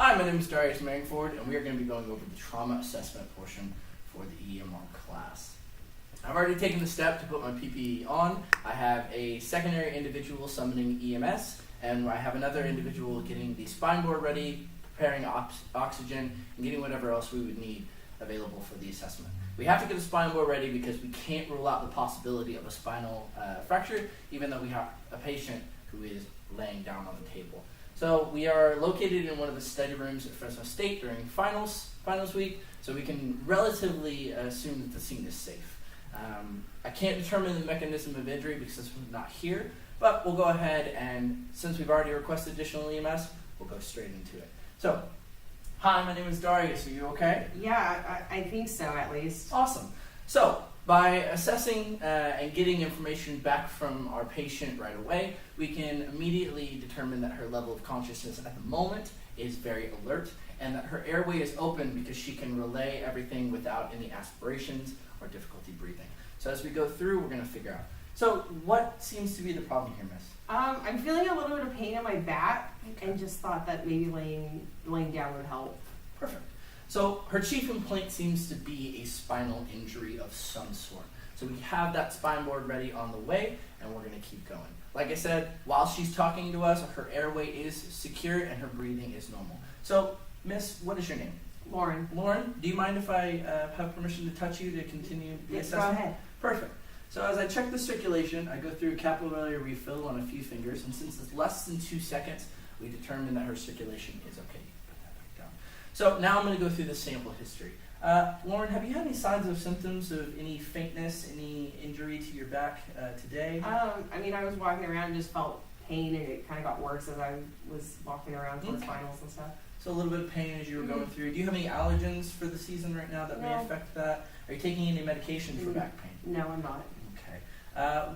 Hi, my name is Darrius Mehring-Ford, and we are going to be going over the trauma assessment portion for the EMR class. I've already taken the step to put my PPE on. I have a secondary individual summoning EMS, and I have another individual getting the spine board ready, preparing oxygen, and getting whatever else we would need available for the assessment. We have to get the spine board ready because we can't rule out the possibility of a spinal fracture, even though we have a patient who is laying down on the table. So we are located in one of the study rooms at Fresno State during finals week, so we can relatively assume that the scene is safe. I can't determine the mechanism of injury because this one's not here, but we'll go ahead and, since we've already requested additional EMS, we'll go straight into it. So, hi, my name is Darrius. Are you okay? Yeah, I think so, at least. Awesome. So, by assessing and getting information back from our patient right away, we can immediately determine that her level of consciousness at the moment is very alert and that her airway is open because she can relay everything without any aspirations or difficulty breathing. So as we go through, we're going to figure out. So what seems to be the problem here, miss? I'm feeling a little bit of pain in my back and just thought that maybe laying down would help. Perfect. So her chief complaint seems to be a spinal injury of some sort. So we have that spine board ready on the way, and we're going to keep going. Like I said, while she's talking to us, her airway is secure and her breathing is normal. So, miss, what is your name? Lauren. Lauren, do you mind if I have permission to touch you to continue the Yes, assessment? go ahead. Perfect. So as I check the circulation, I go through a capillary refill on a few fingers, and since it's less than 2 seconds, we determine that her circulation is okay. Put that back down. So now I'm going to go through the sample history. Lauren, have you had any signs of symptoms of any faintness, any injury to your back today? I was walking around and just felt pain, and it kind of got worse as I was walking around towards finals and stuff. So a little bit of pain as you were going through. Do you have any allergens for the season right now that may affect that? Are you taking any medication for back pain? No, I'm not. Okay.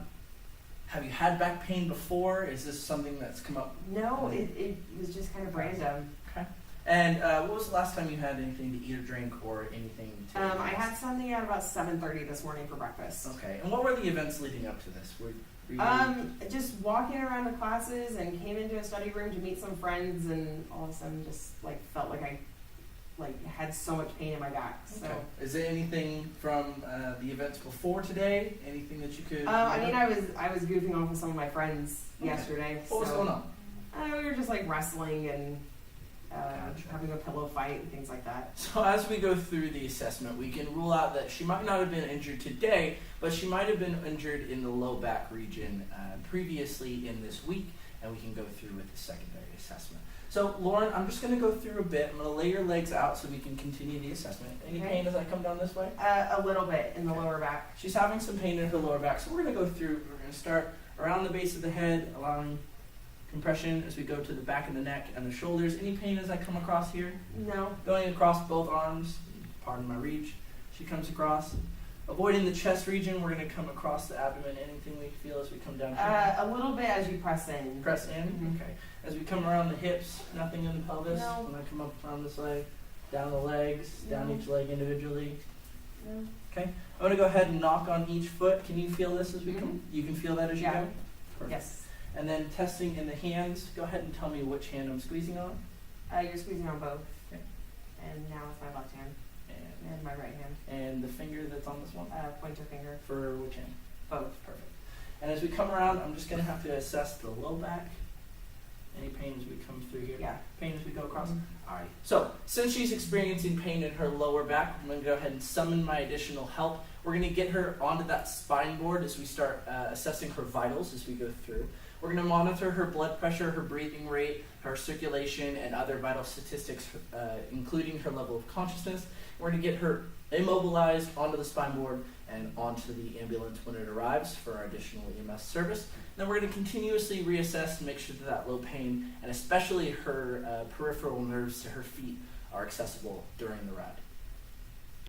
Have you had back pain before? Is this something that's come up? No, it was just kind of random. Okay. And what was the last time you had anything to eat or drink or anything to I had something at about 7:30 this morning for breakfast. Okay. And what were the events leading up to this? Were you... Just walking around the classes and came into a study room to meet some friends, and all of a sudden just felt like I had so much pain in my back. So. Okay. Is there anything from the events before today? Anything that you could? I was goofing off with some of my friends yesterday. What was going on? We were just wrestling and having a pillow fight and things like that. So as we go through the assessment, we can rule out that she might not have been injured today, but she might have been injured in the low back region previously in this week, and we can go through with the secondary assessment. So Lauren, I'm just going to go through a bit. I'm going to lay your legs out so we can continue the assessment. Any pain as I come down this way? A little bit in the lower back. She's having some pain in her lower back, so we're going to go through. We're going to start around the base of the head, allowing compression as we go to the back of the neck and the shoulders. Any pain as I come across here? No. Going across both arms, pardon my reach. She comes across. Avoiding the chest region, we're going to come across the abdomen. Anything we feel as we come down here? A little bit as you press in. Press in? Mm-hmm. Okay. As we come around the hips, nothing in the pelvis. No. When I come up around this leg, down the legs, down each leg individually. No. Okay. I'm going to go ahead and knock on each foot. Can you feel this as we come? You can feel that as you go? Perfect. Yes. And then testing in the hands. Go ahead and tell me which hand I'm squeezing on. You're squeezing on both. Okay. And now it's my left hand. And my right hand. And the finger that's on this one? Pointer finger. For which hand? Both. Perfect. And as we come around, I'm just going to have to assess the low back. Any pain as we come through here? Yeah. Pain as we go across? Mm-hmm. All right. So, since she's experiencing pain in her lower back, I'm going to go ahead and summon my additional help. We're going to get her onto that spine board as we start assessing her vitals as we go through. We're going to monitor her blood pressure, her breathing rate, her circulation, and other vital statistics, including her level of consciousness. We're going to get her immobilized onto the spine board and onto the ambulance when it arrives for our additional EMS service. Then we're going to continuously reassess to make sure that low pain, and especially her peripheral nerves to her feet, are accessible during the ride.